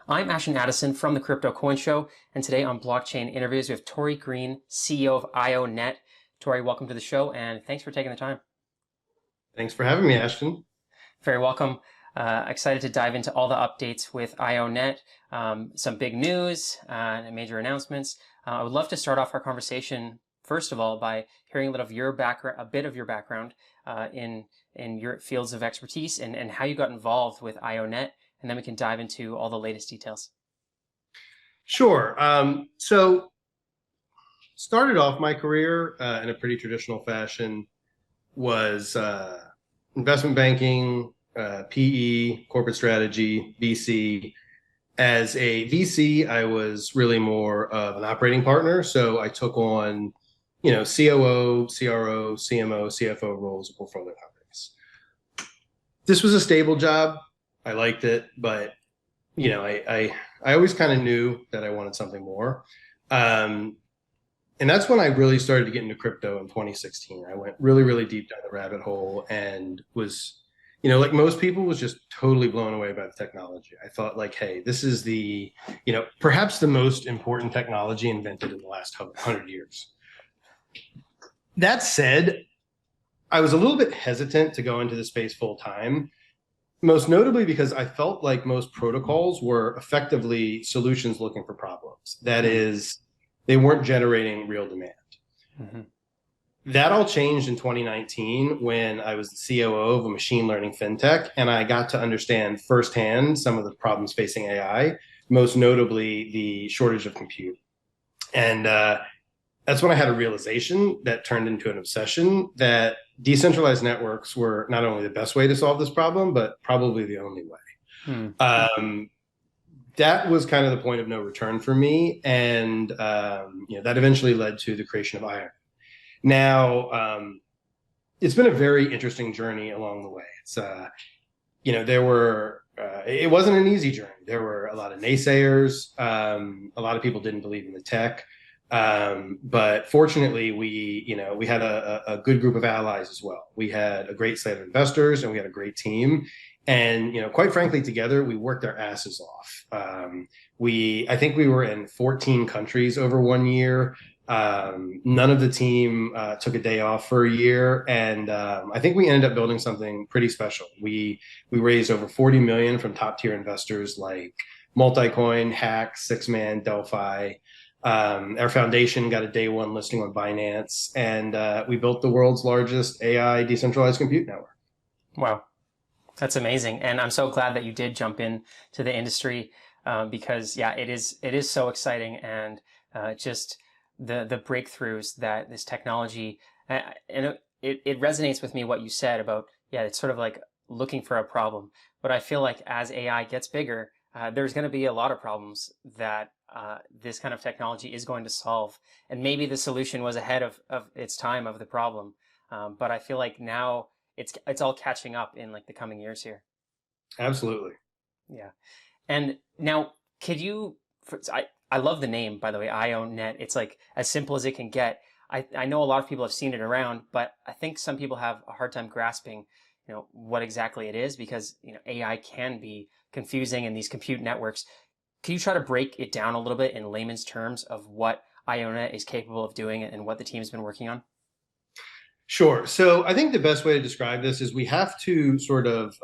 I'm Ashton Addison from the Crypto Coin Show, and today on Blockchain Interviews, we have Tory Green, CEO of ionet. Tory, welcome to the show, and thanks for taking the time. Thanks for having me, Ashton. Very welcome. Excited to dive into all the updates with ionet, some big news and major announcements. I would love to start off our conversation, first of all, by hearing a little of your background, a bit of your background in your fields of expertise and how you got involved with ionet, and then we can dive into all the latest details. Sure. So started off my career in a pretty traditional fashion, was investment banking, PE, corporate strategy, VC. As a VC, I was really more of an operating partner. So I took on, COO, CRO, CMO, CFO roles of portfolio companies. This was a stable job. I liked it, but I always kind of knew that I wanted something more. And that's when I really started to get into crypto in 2016. I went really, really deep down the rabbit hole and was, like most people, was just totally blown away by the technology. I thought like, hey, this is perhaps the most important technology invented in the last 100 years. That said, I was a little bit hesitant to go into the space full time, most notably because I felt like most protocols were effectively solutions looking for problems. That is, they weren't generating real demand. Mm-hmm. That all changed in 2019 when I was the COO of a machine learning fintech, and I got to understand firsthand some of the problems facing AI, most notably the shortage of compute. And that's when I had a realization that turned into an obsession that decentralized networks were not only the best way to solve this problem, but probably the only way. That was kind of the point of no return for me. And, that eventually led to the creation of ionet. Now, it's been a very interesting journey along the way. It's, it wasn't an easy journey. There were a lot of naysayers. A lot of people didn't believe in the tech. But fortunately, we had a good group of allies as well. We had a great slate of investors and we had a great team. And, quite frankly, together, we worked our asses off. I think we were in 14 countries over 1 year. None of the team took a day off for a year. And I think we ended up building something pretty special. We raised over 40 million from top tier investors like Multicoin, Hack, Sixman, Delphi. Our foundation got a day one listing on Binance, and we built the world's largest AI decentralized compute network. Wow, that's amazing. And I'm so glad that you did jump in to the industry because, yeah, it is so exciting, and just the breakthroughs that this technology, and it resonates with me what you said about, yeah, it's sort of like looking for a problem. But I feel like as AI gets bigger, there's going to be a lot of problems that this kind of technology is going to solve. And maybe the solution was ahead of its time of the problem. But I feel like now it's all catching up in like the coming years here. Absolutely. Yeah. And now, I love the name, by the way, ionet. It's like as simple as it can get. I know a lot of people have seen it around, but I think some people have a hard time grasping, what exactly it is, because, AI can be confusing in these compute networks. Can you try to break it down a little bit in layman's terms of what ionet is capable of doing and what the team's been working on? Sure. So I think the best way to describe this is we have to sort of,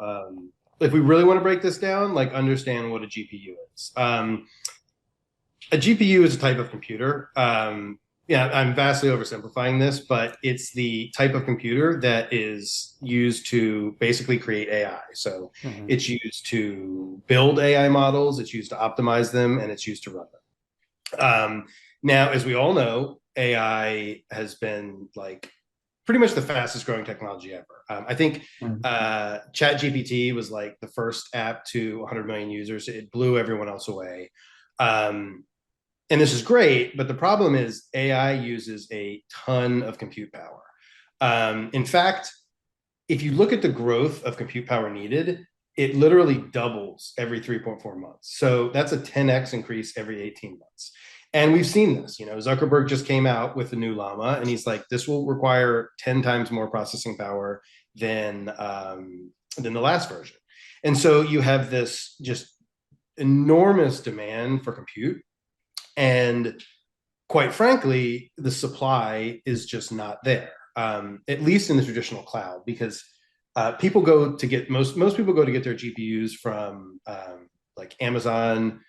if we really want to break this down, like understand what a GPU is. A GPU is a type of computer. I'm vastly oversimplifying this, but it's the type of computer that is used to basically create AI. So it's used to build AI models, it's used to optimize them, and it's used to run them. Now, as we all know, AI has been like pretty much the fastest growing technology ever. I think ChatGPT was like the first app to 100 million users. It blew everyone else away. And this is great, but the problem is AI uses a ton of compute power. In fact, if you look at the growth of compute power needed, it literally doubles every 3.4 months. So that's a 10x increase every 18 months. And we've seen this. Zuckerberg just came out with the new Llama, and he's like, this will require 10 times more processing power than the last version. And so you have this just enormous demand for compute. And quite frankly, the supply is just not there, at least in the traditional cloud, because people go to get most people go to get their GPUs from like Amazon,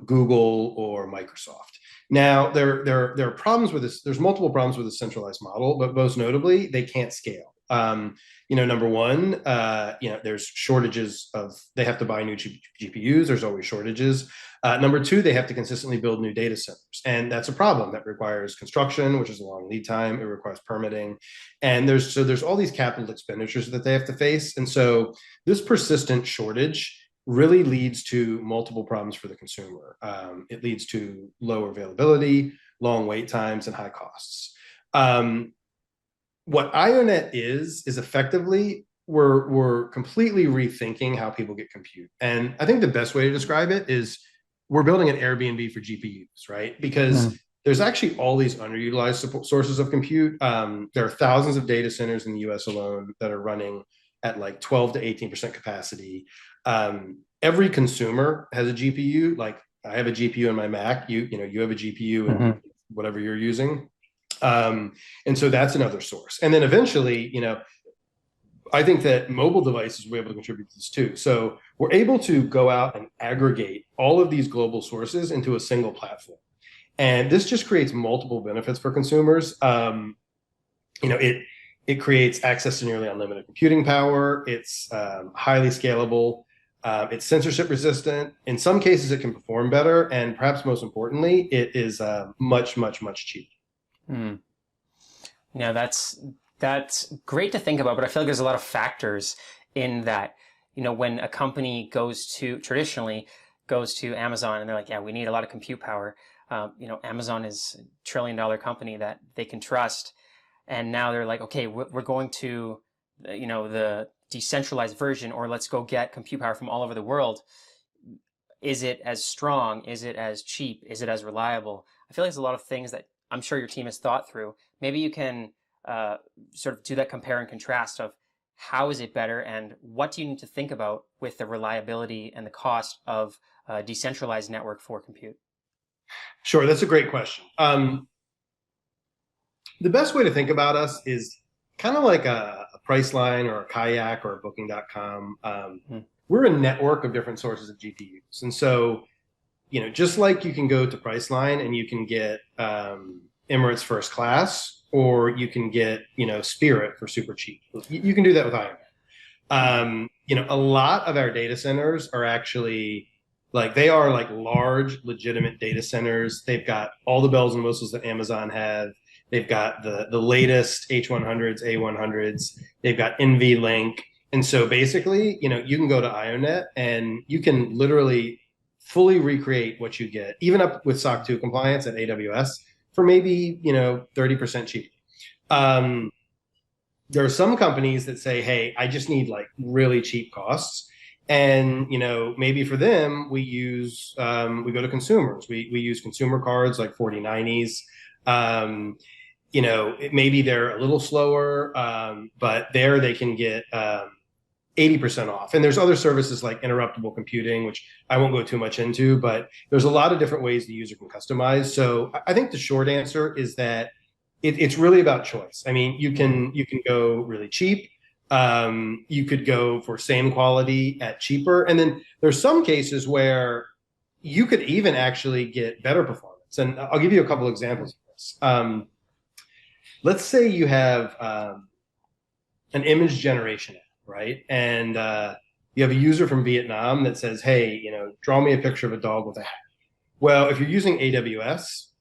Google, or Microsoft. Now there are problems with this. There's multiple problems with the centralized model, but most notably, they can't scale. Number one, there's shortages of. They have to buy new GPUs. There's always shortages. Number two, they have to consistently build new data centers, and that's a problem that requires construction, which is a long lead time. It requires permitting, and there's all these capital expenditures that they have to face, and so this persistent shortage really leads to multiple problems for the consumer. It leads to lower availability, long wait times, and high costs. What ionet is effectively we're completely rethinking how people get compute, and I think the best way to describe it is we're building an Airbnb for GPUs, right? Because there's actually all these underutilized sources of compute. There are thousands of data centers in the US alone that are running at like 12 to 18% capacity. Every consumer has a GPU. Like I have a GPU in my Mac. You have a GPU in whatever you're using. And so that's another source. And then eventually, I think that mobile devices will be able to contribute to this too. So we're able to go out and aggregate all of these global sources into a single platform. And this just creates multiple benefits for consumers. It creates access to nearly unlimited computing power. It's highly scalable. It's censorship resistant. In some cases, it can perform better. And perhaps most importantly, it is much, much, much cheaper. Yeah, that's great to think about, but I feel like there's a lot of factors in that. When a company traditionally goes to Amazon and they're like, yeah, we need a lot of compute power. Amazon is a $1 trillion company that they can trust. And now they're like, okay, we're going to, the decentralized version, or let's go get compute power from all over the world. Is it as strong? Is it as cheap? Is it as reliable? I feel like there's a lot of things that I'm sure your team has thought through. Maybe you can sort of do that compare and contrast of how is it better and what do you need to think about with the reliability and the cost of a decentralized network for compute? Sure, that's a great question. The best way to think about us is kind of like a Priceline or a Kayak or a Booking.com. We're a network of different sources of GPUs. And so, just like you can go to Priceline and you can get Emirates first class, or you can get, Spirit for super cheap. You can do that with ionet. A lot of our data centers are actually they are like large, legitimate data centers. They've got all the bells and whistles that Amazon have. They've got the latest H100s, A100s. They've got NVLink. And so basically, you can go to ionet and you can literally fully recreate what you get, even up with SOC 2 compliance at AWS, for maybe 30% cheaper. There are some companies that say, hey, I just need like really cheap costs. And maybe for them, we go to consumers. We use consumer cards like 4090s. Maybe they're a little slower, but there they can get 80% off. And there's other services like interruptible computing, which I won't go too much into, but there's a lot of different ways the user can customize. So I think the short answer is that it's really about choice. I mean, you can go really cheap. You could go for same quality at cheaper. And then there's some cases where you could even actually get better performance. And I'll give you a couple examples of this. Let's say you have an image generation app, right? And you have a user from Vietnam that says, hey, draw me a picture of a dog with a hat. Well, if you're using AWS,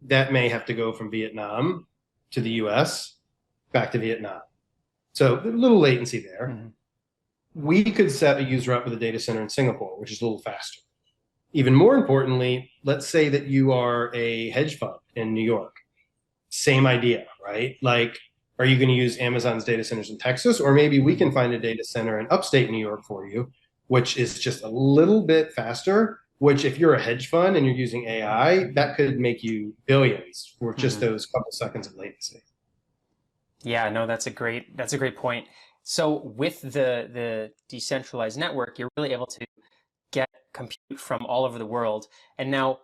that may have to go from Vietnam to the US, back to Vietnam. So a little latency there. We could set a user up with a data center in Singapore, which is a little faster. Even more importantly, let's say that you are a hedge fund in New York. Same idea, right? Like, are you going to use Amazon's data centers in Texas? Or maybe we can find a data center in upstate New York for you, which is just a little bit faster, which if you're a hedge fund and you're using AI, that could make you billions for just those couple seconds of latency. Yeah, no, that's a great point. So with the decentralized network, you're really able to get compute from all over the world. And now,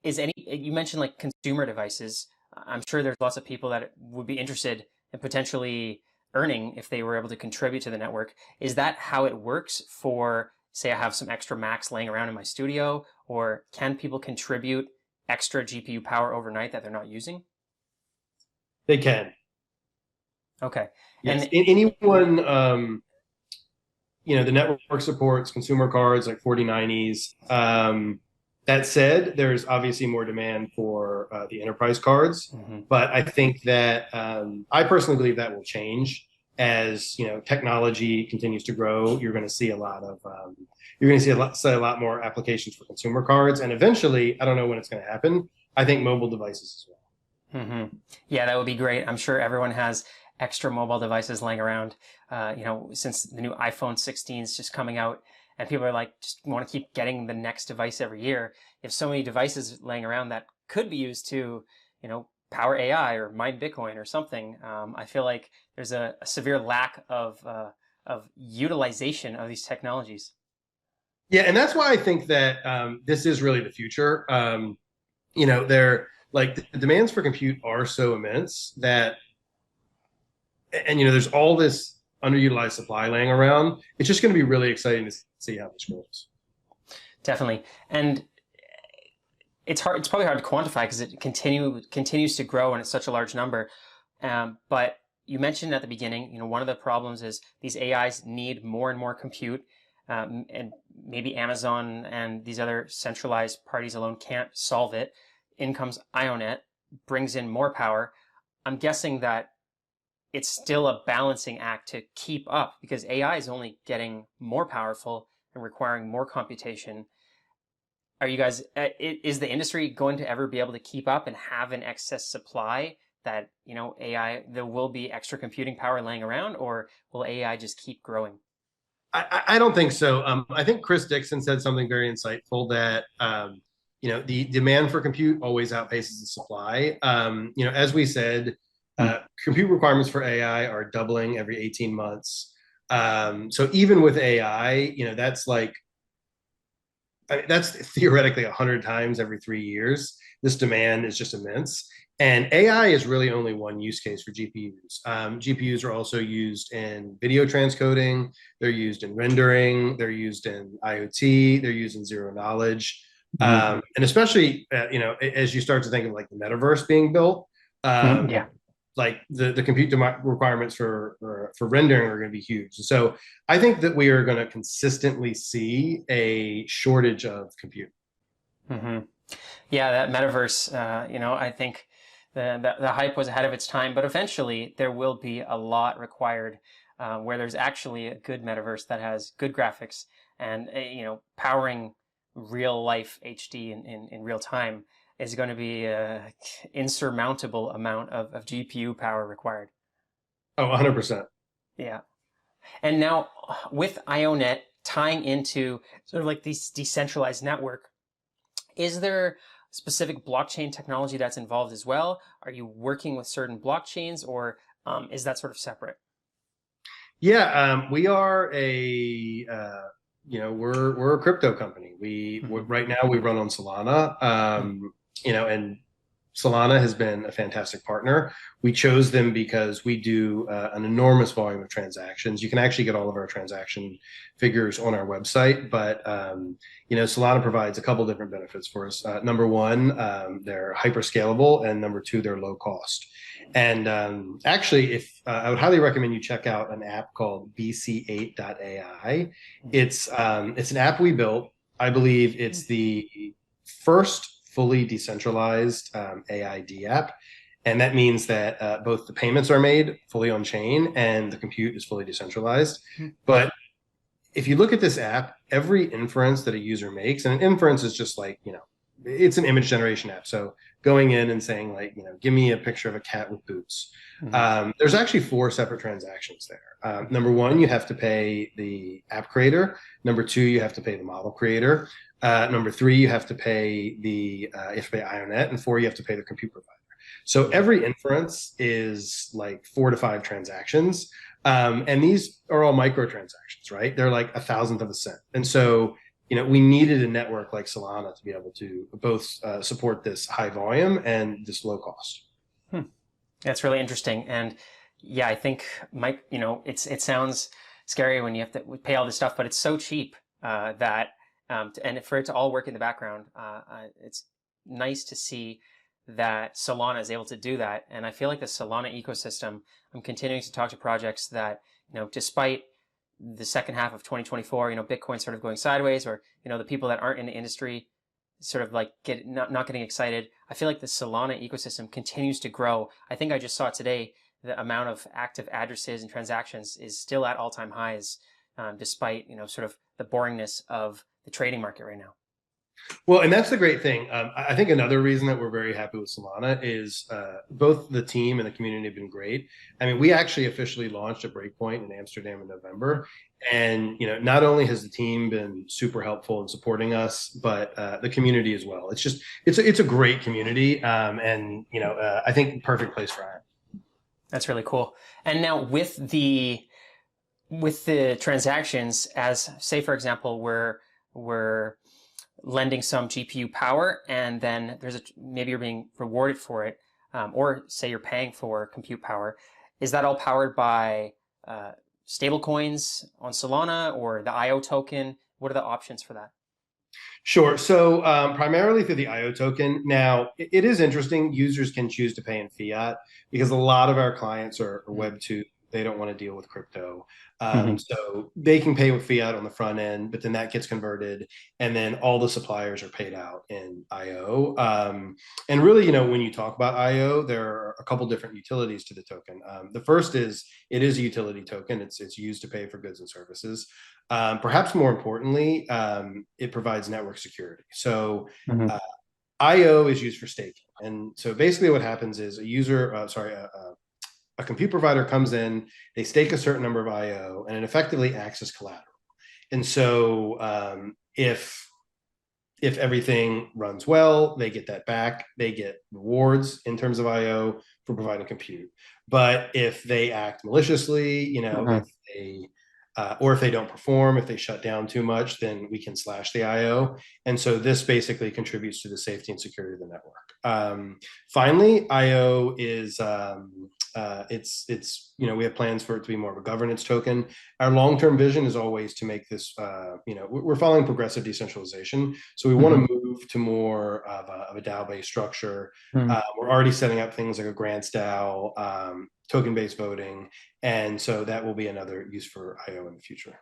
you mentioned like consumer devices. I'm sure there's lots of people that would be interested in potentially earning if they were able to contribute to the network. Is that how it works for, say, I have some extra Macs laying around in my studio, or can people contribute extra GPU power overnight that they're not using? They can. Okay. Yes. And Anyone, the network supports consumer cards like 4090s. That said, there's obviously more demand for the enterprise cards, but I think that I personally believe that will change as technology continues to grow. You're going to see a lot more applications for consumer cards, and eventually, I don't know when it's going to happen. I think mobile devices as well. Yeah, that would be great. I'm sure everyone has extra mobile devices laying around. Since the new iPhone 16 is just coming out, and people are like, just want to keep getting the next device every year. If so many devices laying around that could be used to, power AI or mine Bitcoin or something, I feel like there's a severe lack of utilization of these technologies. Yeah, and that's why I think that this is really the future. They're like the demands for compute are so immense that, and there's all this underutilized supply laying around. It's just going to be really exciting to see how this grows. Definitely. And it's probably hard to quantify because it continues to grow and it's such a large number. But you mentioned at the beginning, one of the problems is these AIs need more and more compute. And maybe Amazon and these other centralized parties alone can't solve it. In comes ionet, brings in more power. I'm guessing that it's still a balancing act to keep up because AI is only getting more powerful and requiring more computation. Are you guys, is the industry going to ever be able to keep up and have an excess supply that, AI, there will be extra computing power laying around, or will AI just keep growing? I don't think so. I think Chris Dixon said something very insightful that, the demand for compute always outpaces the supply. As we said, compute requirements for AI are doubling every 18 months. So even with AI, that's theoretically 100 times every 3 years. This demand is just immense. And AI is really only one use case for GPUs. GPUs are also used in video transcoding. They're used in rendering. They're used in IoT. They're used in zero knowledge. And especially, as you start to think of like the metaverse being built, like the compute requirements for rendering are going to be huge. So I think that we are going to consistently see a shortage of compute. Yeah, that metaverse, I think the hype was ahead of its time, but eventually there will be a lot required where there's actually a good metaverse that has good graphics and, powering real life HD in real time is going to be an insurmountable amount of GPU power required. Oh, 100%. Yeah. And now with ionet tying into sort of like this decentralized network, is there specific blockchain technology that's involved as well? Are you working with certain blockchains, or is that sort of separate? Yeah, we are we're a crypto company. Right now we run on Solana, and Solana has been a fantastic partner. We chose them because we do an enormous volume of transactions. You can actually get all of our transaction figures on our website, but Solana provides a couple different benefits for us. Number one, they're hyper scalable, and number two, they're low cost. And actually, if I would highly recommend you check out an app called BC8.ai. It's an app we built. I believe it's the first fully decentralized AID app. And that means that both the payments are made fully on chain and the compute is fully decentralized. But if you look at this app, every inference that a user makes, and an inference is just like, it's an image generation app. So going in and saying like, give me a picture of a cat with boots. There's actually 4 separate transactions there. Number one, you have to pay the app creator. Number two, you have to pay the model creator. Number three, you have to pay ionet, and 4, you have to pay the compute provider. So every inference is like 4 to 5 transactions. And these are all microtransactions, right? They're like 1,000th of a cent. And so we needed a network like Solana to be able to both support this high volume and this low cost. That's really interesting. And yeah, I think Mike, it sounds scary when you have to pay all this stuff, but it's so cheap that and for it to all work in the background, it's nice to see that Solana is able to do that. And I feel like the Solana ecosystem, I'm continuing to talk to projects that, despite the second half of 2024, Bitcoin sort of going sideways, or, the people that aren't in the industry sort of like not getting excited. I feel like the Solana ecosystem continues to grow. I think I just saw today the amount of active addresses and transactions is still at all-time highs, despite, sort of the boringness of the trading market right now. Well, and that's the great thing. I think another reason that we're very happy with Solana is both the team and the community have been great. I mean, we actually officially launched at Breakpoint in Amsterdam in November, and not only has the team been super helpful in supporting us, but the community as well. It's a great community, and I think perfect place for it. That's really cool. And now with the transactions, as say for example, we're lending some GPU power, and then maybe you're being rewarded for it, or say you're paying for compute power. Is that all powered by stable coins on Solana or the IO token? What are the options for that? Sure. So primarily through the IO token. Now, it is interesting. Users can choose to pay in fiat because a lot of our clients are Web 2. They don't want to deal with crypto. So they can pay with fiat on the front end, but then that gets converted, and then all the suppliers are paid out in IO. And really, when you talk about IO, there are a couple different utilities to the token. The first is it is a utility token. It's used to pay for goods and services. Perhaps more importantly, it provides network security. So IO is used for staking. And so basically what happens is a compute provider comes in, they stake a certain number of IO, and it effectively acts as collateral. And so if everything runs well, they get that back. They get rewards in terms of IO for providing compute. But if they act maliciously, if they don't perform, if they shut down too much, then we can slash the IO. And so this basically contributes to the safety and security of the network. Finally, IO is we have plans for it to be more of a governance token. Our long-term vision is always to make this, we're following progressive decentralization. So we want to move to more of a DAO-based structure. We're already setting up things like a grants DAO, token-based voting. And so that will be another use for IO in the future.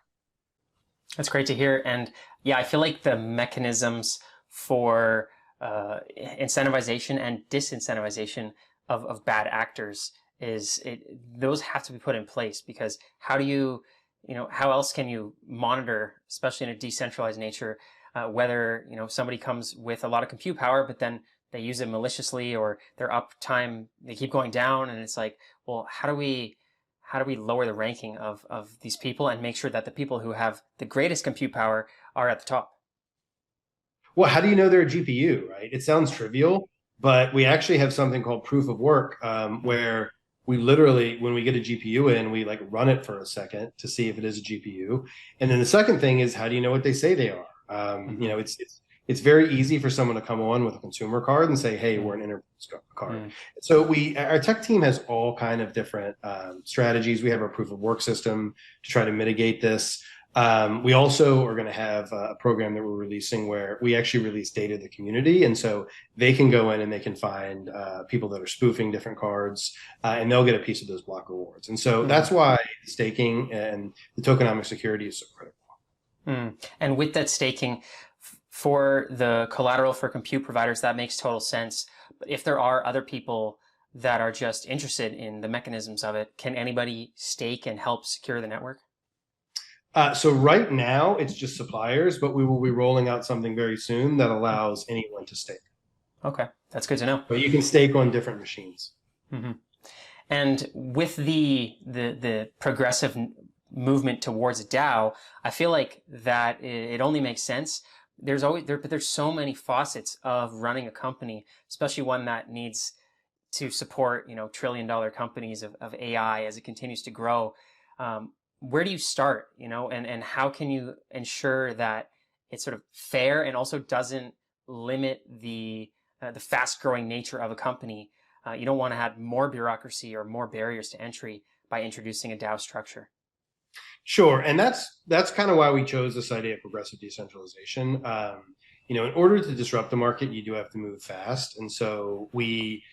That's great to hear. And yeah, I feel like the mechanisms for incentivization and disincentivization of bad actors those have to be put in place, because how else can you monitor, especially in a decentralized nature, whether somebody comes with a lot of compute power, but then they use it maliciously, or their uptime, they keep going down, and it's like, well, how do we lower the ranking of these people and make sure that the people who have the greatest compute power are at the top? Well, how do you know they're a GPU, right? It sounds trivial, but we actually have something called proof of work, where we literally, when we get a GPU in, we like run it for a second to see if it is a GPU. And then the second thing is, how do you know what they say they are? It's very easy for someone to come on with a consumer card and say, hey, we're an enterprise card. So our tech team has all kind of different strategies. We have our proof of work system to try to mitigate this. We also are going to have a program that we're releasing where we actually release data to the community. And so they can go in and they can find people that are spoofing different cards, and they'll get a piece of those block rewards. And so that's why staking and the tokenomic security is so critical. And with that staking, for the collateral for compute providers, that makes total sense. But if there are other people that are just interested in the mechanisms of it, can anybody stake and help secure the network? So right now it's just suppliers, but we will be rolling out something very soon that allows anyone to stake. Okay, that's good to know. But you can stake on different machines. And with the progressive movement towards DAO, I feel like that it only makes sense. There's so many facets of running a company, especially one that needs to support trillion-dollar companies of AI as it continues to grow. Where do you start, and how can you ensure that it's sort of fair and also doesn't limit the fast growing nature of a company. You don't want to have more bureaucracy or more barriers to entry by introducing a DAO structure. Sure, and that's kind of why we chose this idea of progressive decentralization. In order to disrupt the market, you do have to move fast, and so we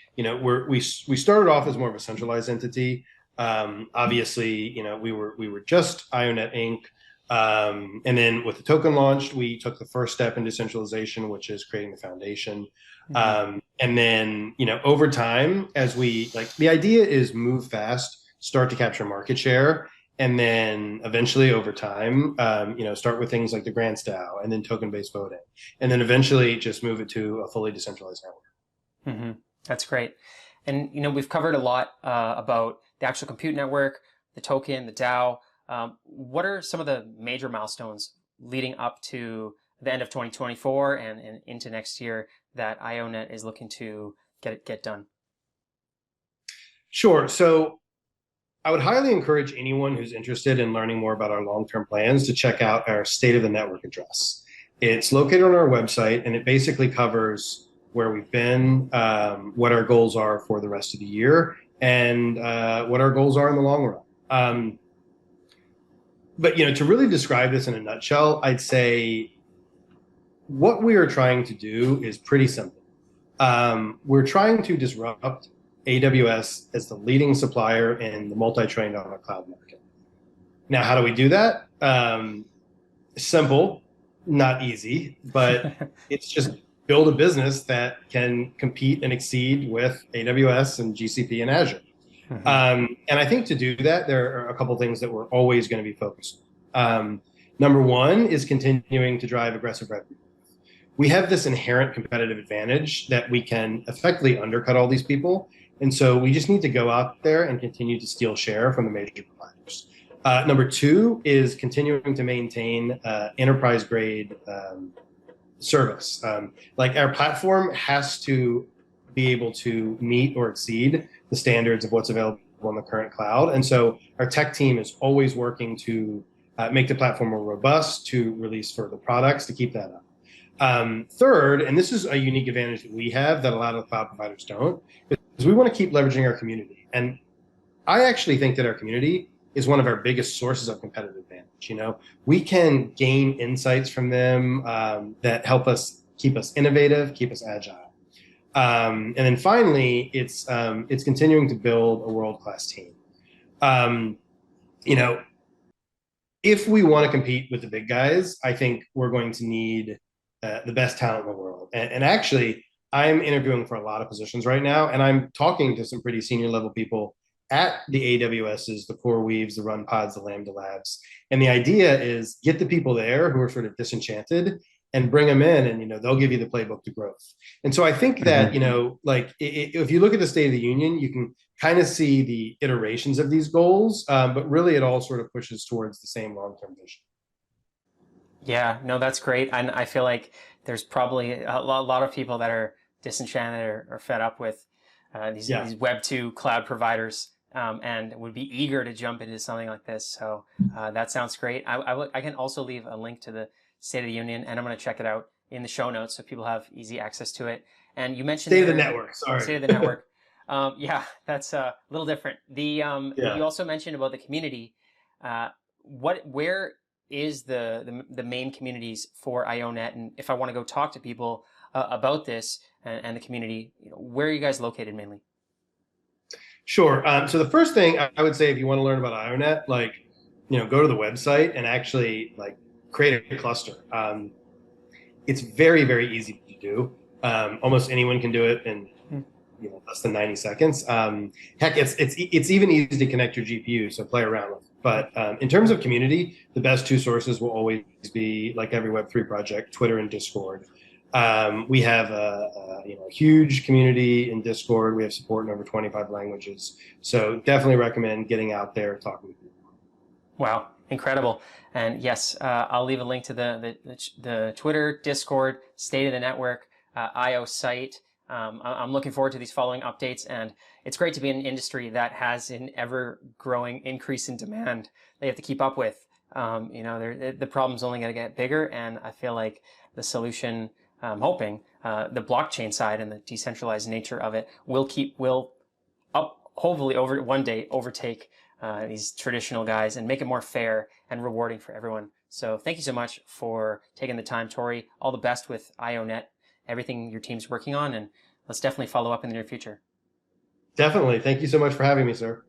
started off as more of a centralized entity. Obviously, we were just ionet Inc. And then with the token launched, we took the first step in decentralization, which is creating the foundation. And then, over time, as the idea is move fast, start to capture market share, and then eventually over time, start with things like the grants DAO and then token-based voting, and then eventually just move it to a fully decentralized network. That's great. And, we've covered a lot about the actual compute network, the token, the DAO. What are some of the major milestones leading up to the end of 2024 and into next year that ionet is looking to get done? Sure. So I would highly encourage anyone who's interested in learning more about our long-term plans to check out our State of the Network address. It's located on our website, and it basically covers where we've been, what our goals are for the rest of the year, and what our goals are in the long run. But to really describe this in a nutshell, I'd say what we are trying to do is pretty simple. We're trying to disrupt AWS as the leading supplier in the multi-trillion-dollar cloud market. Now, how do we do that? Simple, not easy, but it's just build a business that can compete and exceed with AWS and GCP and Azure. And I think to do that, there are a couple things that we're always going to be focused on. Number one is continuing to drive aggressive revenue. We have this inherent competitive advantage that we can effectively undercut all these people. And so we just need to go out there and continue to steal share from the major providers. Number two is continuing to maintain enterprise grade service. Our platform has to be able to meet or exceed the standards of what's available on the current cloud. And so our tech team is always working to make the platform more robust, to release further products, to keep that up. Third, and this is a unique advantage that we have that a lot of the cloud providers don't, is we want to keep leveraging our community. And I actually think that our community is one of our biggest sources of competitive advantage. We can gain insights from them that help us keep us innovative, keep us agile. And then finally, it's continuing to build a world-class team. If we want to compete with the big guys, I think we're going to need the best talent in the world. And actually, I'm interviewing for a lot of positions right now, and I'm talking to some pretty senior level people at the AWSs, the CoreWeaves, the RunPods, the Lambda Labs. And the idea is get the people there who are sort of disenchanted and bring them in, and they'll give you the playbook to growth. And so I think that if you look at the State of the Union, you can kind of see the iterations of these goals, but really it all sort of pushes towards the same long-term vision. Yeah, no, that's great. And I feel like there's probably a lot of people that are disenchanted or fed up with these Web2 cloud providers and would be eager to jump into something like this. So that sounds great. I can also leave a link to the State of the Union, and I'm going to check it out in the show notes so people have easy access to it. And you mentioned State of the Network. Sorry, State of the Network. That's a little different. You also mentioned about the community. Where is the main communities for ionet, and if I want to go talk to people about this and the community, where are you guys located mainly? Sure. So the first thing I would say, if you want to learn about ionet, go to the website and actually create a cluster. It's very, very easy to do. Almost anyone can do it in less than 90 seconds. Heck, it's even easy to connect your GPU, so play around with it. But in terms of community, the best two sources will always be, like every Web3 project, Twitter and Discord. We have a huge community in Discord. We have support in over 25 languages. So definitely recommend getting out there, talking to people. Wow, incredible. And yes, I'll leave a link to the Twitter, Discord, State of the Network, IO site. I'm looking forward to these following updates, and it's great to be in an industry that has an ever-growing increase in demand that you have to keep up with. The problem's only going to get bigger, and I feel like the solution, I'm hoping, the blockchain side and the decentralized nature of it will hopefully over one day overtake these traditional guys and make it more fair and rewarding for everyone. So thank you so much for taking the time, Tory. All the best with ionet, everything your team's working on, and let's definitely follow up in the near future. Definitely. Thank you so much for having me, sir.